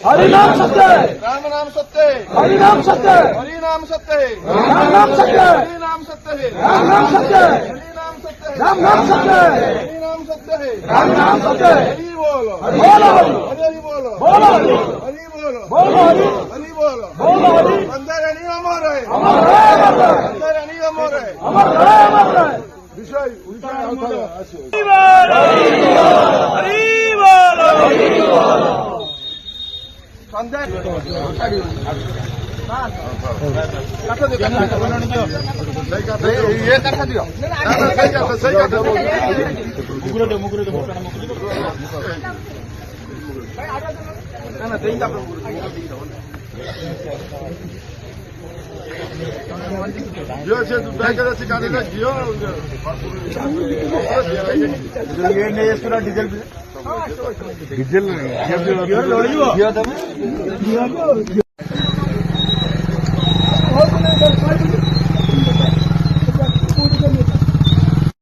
हरिनाम सत्य, राम नाम सत्य, हरिनाम सत्य, हरि नाम सत्य, राम नाम सत्य, हरि नाम सत्य है, राम नाम सत्य, हरि नाम सत्य है, राम नाम सत्य, हरि नाम सत्य है, राम नाम सत्य, हरि बोलो, बोलो हरि, हरि बोलो, बोलो हरि, हरि बोलो, बोलो हरि, हरि बोलो, बोलो हरि, अंदर नहीं अमर है, अमर रहे, अमर रहे, अंदर नहीं अमर है, अमर रहे, अमर रहे। विषय विषय अंदर ये कथा दियो सही कथा मुगुरे दे ना देई का जो से बैग का सिखाने का दियो ये ने पूरा डीजल डीजल